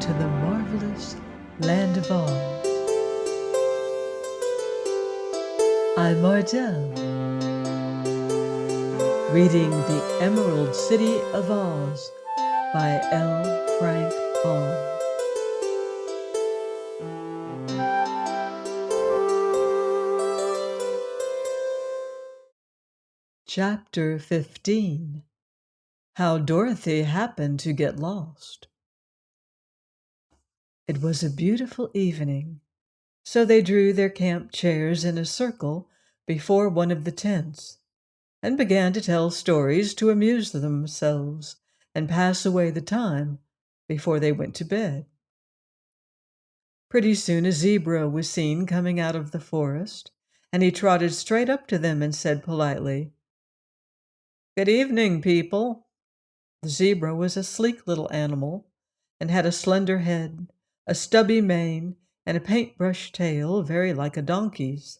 to the marvelous land of Oz. I'm Mardell, reading The Emerald City of Oz by L. Frank Baum. Chapter 15. How Dorothy Happened to Get Lost. It was a beautiful evening, so they drew their camp chairs in a circle before one of the tents and began to tell stories to amuse themselves and pass away the time before they went to bed. Pretty soon a zebra was seen coming out of the forest, and he trotted straight up to them and said politely, "Good evening, people." The zebra was a sleek little animal and had a slender head, a stubby mane, and a paintbrush tail very like a donkey's.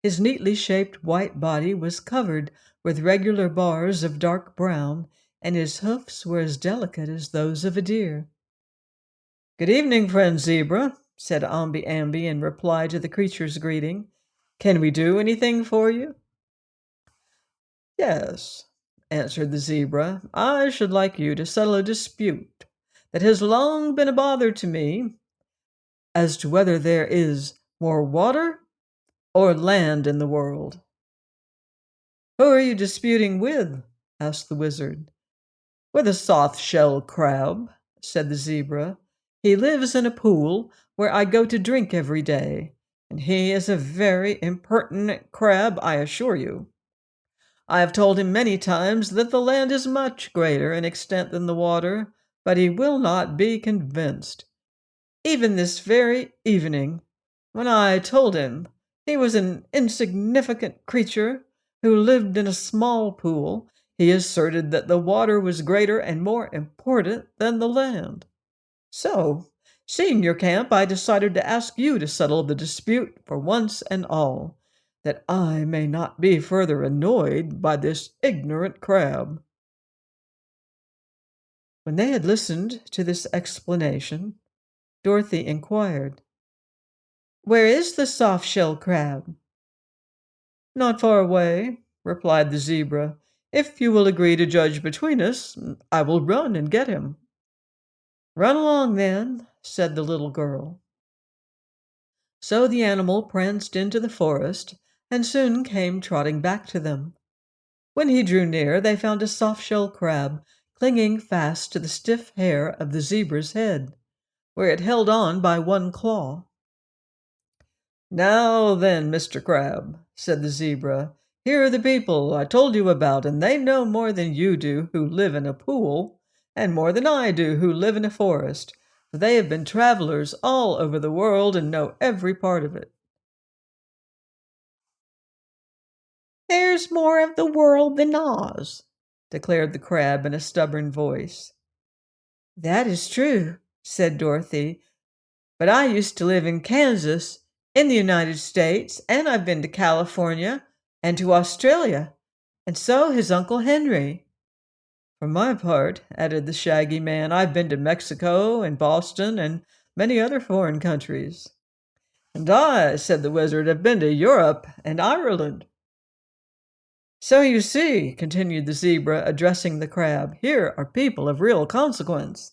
His neatly shaped white body was covered with regular bars of dark brown, and his hoofs were as delicate as those of a deer. "Good evening, friend zebra," said Omby Amby in reply to the creature's greeting. "Can we do anything for you?" "Yes," answered the zebra. "I should like you to settle a dispute that has long been a bother to me as to whether there is more water or land in the world." "Who are you disputing with?" asked the wizard. "With a soft-shell crab," said the zebra. "He lives in a pool where I go to drink every day, and he is a very impertinent crab, I assure you. I have told him many times that the land is much greater in extent than the water, but he will not be convinced. Even this very evening, when I told him he was an insignificant creature who lived in a small pool, he asserted that the water was greater and more important than the land. So, seeing your camp, I decided to ask you to settle the dispute for once and all, that I may not be further annoyed by this ignorant crab." When they had listened to this explanation, Dorothy inquired, "Where is the soft-shell crab?" "Not far away," replied the zebra. "If you will agree to judge between us, I will run and get him." "Run along, then," said the little girl. So the animal pranced into the forest and soon came trotting back to them. When he drew near, they found a soft-shell crab clinging fast to the stiff hair of the zebra's head, where it held on by one claw. "Now then, Mr. Crab," said the zebra, "here are the people I told you about, and they know more than you do who live in a pool, and more than I do who live in a forest, for they have been travelers all over the world and know every part of it." "There's more of the world than Oz," declared the crab in a stubborn voice. "That is true," said Dorothy, "but I used to live in Kansas, in the United States, and I've been to California and to Australia, and so has Uncle Henry." "For my part," added the shaggy man, "I've been to Mexico and Boston and many other foreign countries." "And I," said the wizard, "have been to Europe and Ireland." "So you see," continued the zebra, addressing the crab, "here are people of real consequence,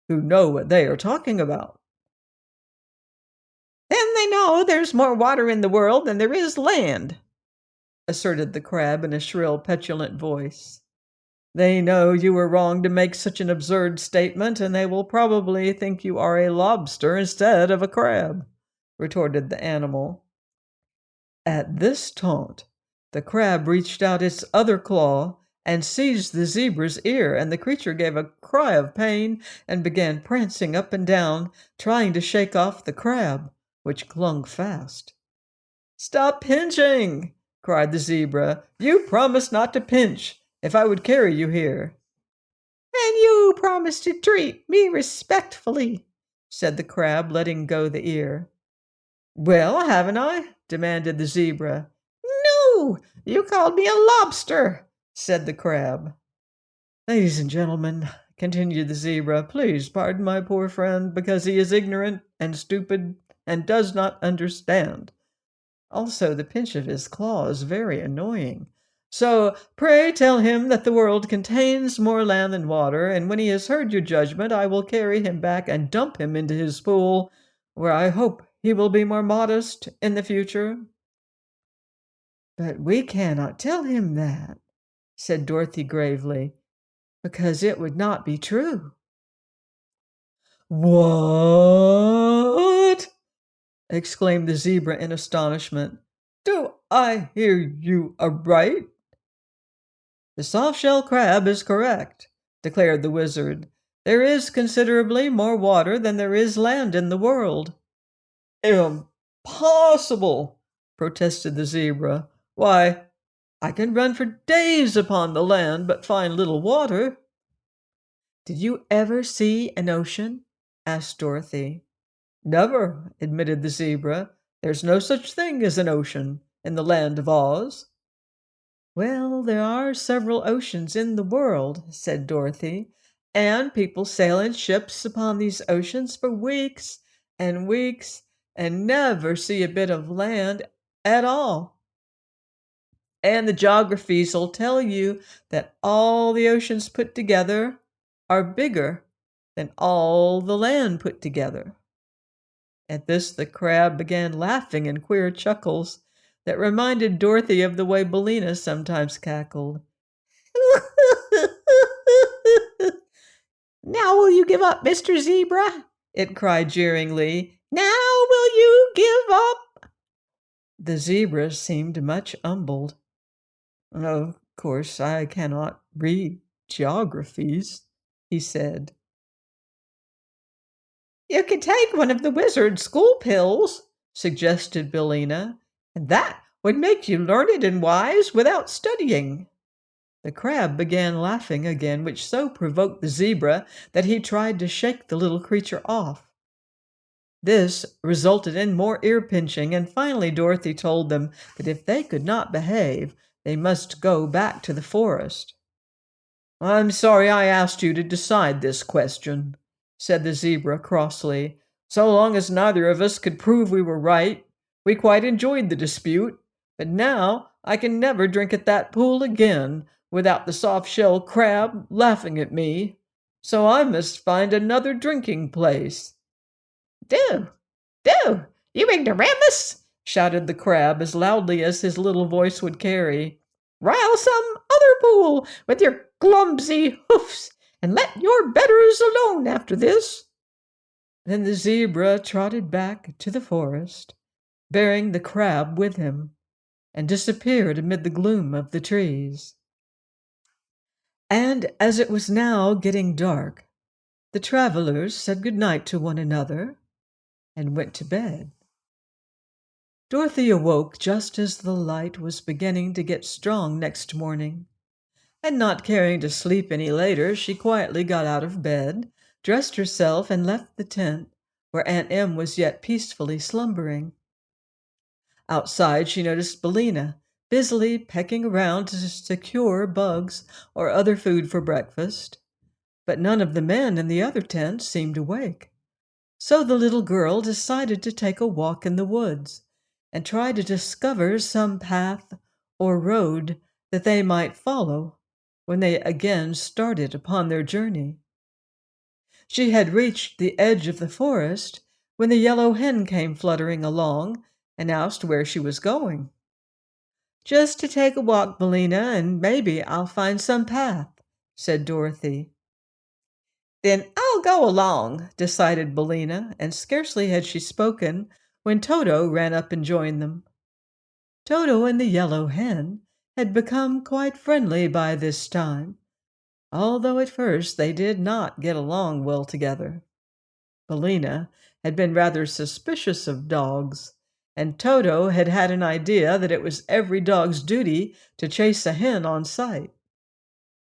who know what they are talking about." "Then they know there's more water in the world than there is land," asserted the crab in a shrill, petulant voice. "They know you were wrong to make such an absurd statement, and they will probably think you are a lobster instead of a crab," retorted the animal. At this taunt, the crab reached out its other claw and seized the zebra's ear, and the creature gave a cry of pain and began prancing up and down, trying to shake off the crab, which clung fast. "Stop pinching!" cried the zebra. "You promised not to pinch if I would carry you here." "And you promised to treat me respectfully," said the crab, letting go the ear. "Well, haven't I?" demanded the zebra. "No, you called me a lobster," said the crab. "Ladies and gentlemen, continued the zebra. Please pardon my poor friend, because he is ignorant and stupid and does not understand. Also, the pinch of his claw is very annoying. So pray tell him that the world contains more land than water, and when he has heard your judgment, I will carry him back and dump him into his pool, where I hope he will be more modest in the future. But we cannot tell him that, said Dorothy gravely, because it would not be true. What? Exclaimed the zebra in astonishment. Do I hear you aright? The soft-shell crab is correct, declared the wizard. There is considerably more water than there is land in the world. Impossible, protested the zebra. Why, I can run for days upon the land, but find little water. Did you ever see an ocean? Asked Dorothy. Never, admitted the zebra. There's no such thing as an ocean in the land of Oz. Well, there are several oceans in the world, said Dorothy, and people sail in ships upon these oceans for weeks and weeks and never see a bit of land at all. And the geographies will tell you that all the oceans put together are bigger than all the land put together. At this, the crab began laughing in queer chuckles that reminded Dorothy of the way Billina sometimes cackled. Now will you give up, Mr. Zebra? It cried jeeringly. Now will you give up? The zebra seemed much humbled. Of course, I cannot read geographies, he said. You could take one of the wizard's school pills, suggested Billina, and that would make you learned and wise without studying. The crab began laughing again, which so provoked the zebra that he tried to shake the little creature off. This resulted in more ear-pinching, and finally Dorothy told them that if they could not behave, they must go back to the forest. I'm sorry I asked you to decide this question, said the zebra crossly. So long as neither of us could prove we were right, we quite enjoyed the dispute, but now I can never drink at that pool again without the soft-shell crab laughing at me. So I must find another drinking place. Do! Do! You ignoramus! Shouted the crab as loudly as his little voice would carry. Rile some other pool with your clumsy hoofs, and let your betters alone after this. Then the zebra trotted back to the forest, bearing the crab with him, and disappeared amid the gloom of the trees. And as it was now getting dark, the travelers said good night to one another and went to bed. Dorothy awoke just as the light was beginning to get strong next morning, and not caring to sleep any later, she quietly got out of bed, dressed herself, and left the tent where Aunt Em was yet peacefully slumbering. Outside, she noticed Billina busily pecking around to secure bugs or other food for breakfast, but none of the men in the other tent seemed awake. So the little girl decided to take a walk in the woods and try to discover some path or road that they might follow when they again started upon their journey. She had reached the edge of the forest when the yellow hen came fluttering along and asked where she was going. Just to take a walk, Billina, and maybe I'll find some path, said Dorothy. Then I'll go along, decided Billina, and scarcely had she spoken when Toto ran up and joined them. Toto and the yellow hen had become quite friendly by this time, although at first they did not get along well together. Billina had been rather suspicious of dogs, and Toto had had an idea that it was every dog's duty to chase a hen on sight.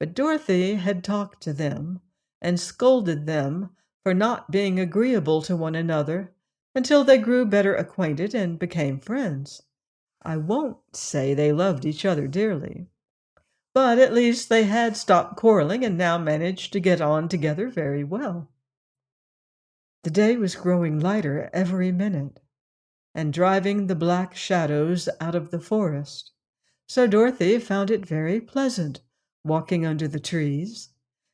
But Dorothy had talked to them and scolded them for not being agreeable to one another until they grew better acquainted and became friends. I won't say they loved each other dearly, But at least they had stopped quarreling and now managed to get on together very well. The day was growing lighter every minute and driving the black shadows out of the forest. So Dorothy found it very pleasant walking under the trees.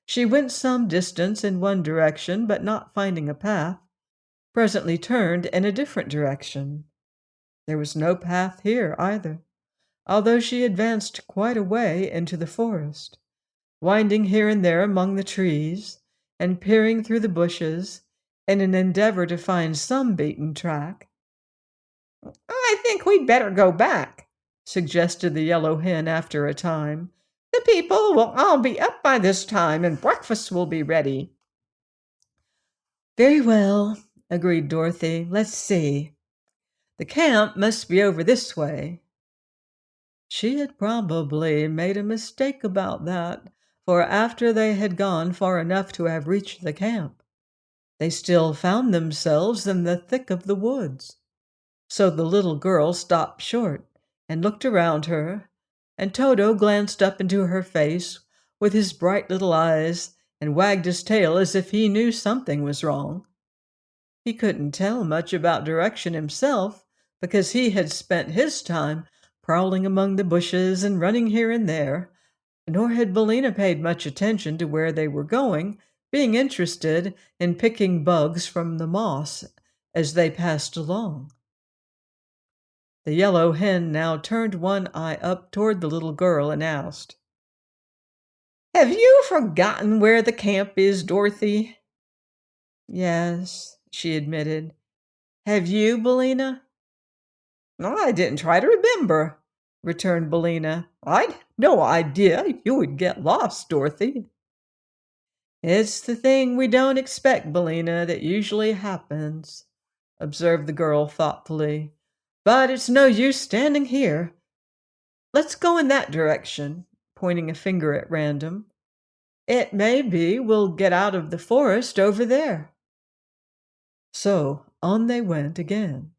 She went some distance in one direction, but not finding a path, presently turned in a different direction. There was no path here either, although she advanced quite a way into the forest, winding here and there among the trees and peering through the bushes in an endeavor to find some beaten track. "I think we'd better go back," suggested the yellow hen after a time. "The people will all be up by this time and breakfast will be ready." "Very well," agreed Dorothy. "Let's see. The camp must be over this way." She had probably made a mistake about that, for after they had gone far enough to have reached the camp, they still found themselves in the thick of the woods. So the little girl stopped short and looked around her, and Toto glanced up into her face with his bright little eyes and wagged his tail as if he knew something was wrong. He couldn't tell much about direction himself because he had spent his time prowling among the bushes and running here and there, nor had Billina paid much attention to where they were going, being interested in picking bugs from the moss as they passed along. The yellow hen now turned one eye up toward the little girl and asked, "Have you forgotten where the camp is, Dorothy?" "Yes," she admitted. "Have you, Billina?" "I didn't try to remember," returned Billina. "I'd no idea you would get lost, Dorothy." "It's the thing we don't expect, Billina, that usually happens," observed the girl thoughtfully. "But it's no use standing here. Let's go in that direction," pointing a finger at random. "It may be we'll get out of the forest over there." So on they went again.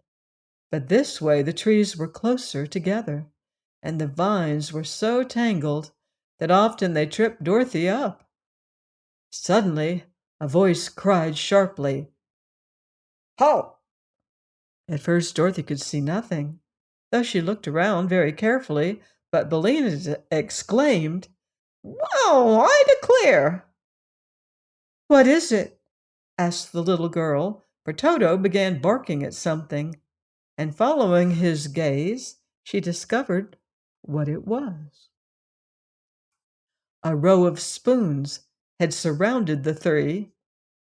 But this way the trees were closer together, and the vines were so tangled that often they tripped Dorothy up. Suddenly a voice cried sharply, "Halt!" At first Dorothy could see nothing, though she looked around very carefully, but Billina exclaimed, "Whoa, I declare!" "What is it?" asked the little girl, for Toto began barking at something, and following his gaze, she discovered what it was. A row of spoons had surrounded the three,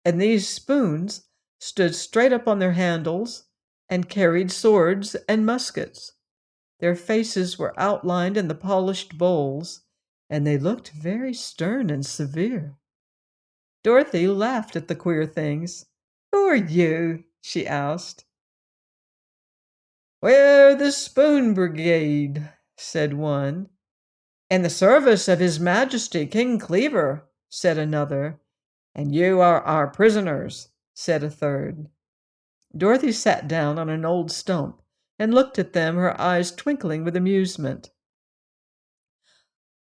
and these spoons stood straight up on their handles and carried swords and muskets. Their faces were outlined in the polished bowls, and they looked very stern and severe. Dorothy laughed at the queer things. "Who are you?" she asked. "We're the Spoon Brigade," said one. "In the service of His Majesty King Cleaver," said another. "And you are our prisoners," said a third. Dorothy sat down on an old stump and looked at them, her eyes twinkling with amusement.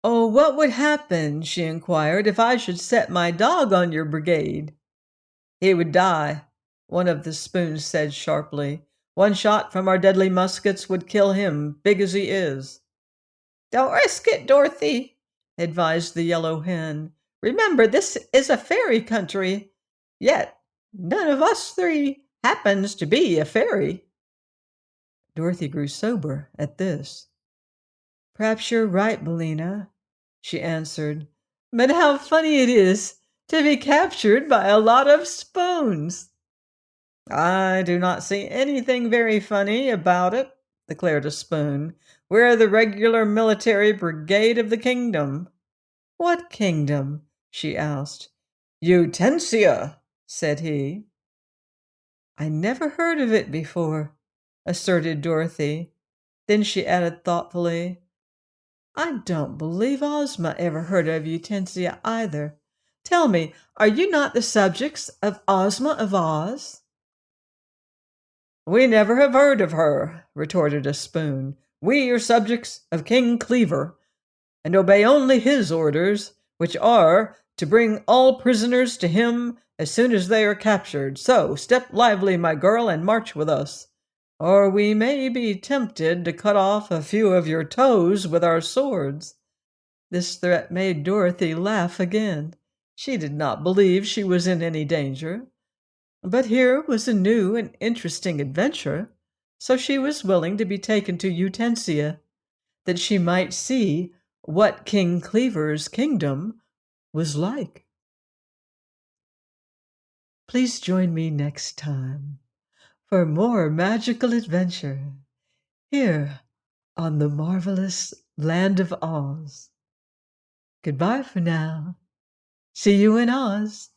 "Oh, what would happen," she inquired, "if I should set my dog on your brigade?" "He would die," one of the spoons said sharply. "One shot from our deadly muskets would kill him, big as he is." "Don't risk it, Dorothy," advised the yellow hen. "Remember, this is a fairy country. Yet none of us three happens to be a fairy." Dorothy grew sober at this. "Perhaps you're right, Billina," she answered. "But how funny it is to be captured by a lot of spoons." "I do not see anything very funny about it," declared a spoon. "We're the regular military brigade of the kingdom." "What kingdom?" she asked. "Utensia," said he. "I never heard of it before," asserted Dorothy. Then she added thoughtfully, "I don't believe Ozma ever heard of Utensia either. Tell me, are you not the subjects of Ozma of Oz?" "We never have heard of her," retorted a spoon. "We are subjects of King Cleaver, and obey only his orders, which are to bring all prisoners to him as soon as they are captured. So step lively, my girl, and march with us, or we may be tempted to cut off a few of your toes with our swords." This threat made Dorothy laugh again. She did not believe she was in any danger, but here was a new and interesting adventure, so she was willing to be taken to Utensia, that she might see what King Cleaver's kingdom was like. Please join me next time for more magical adventure here on the marvelous land of Oz. Goodbye for now. See you in Oz.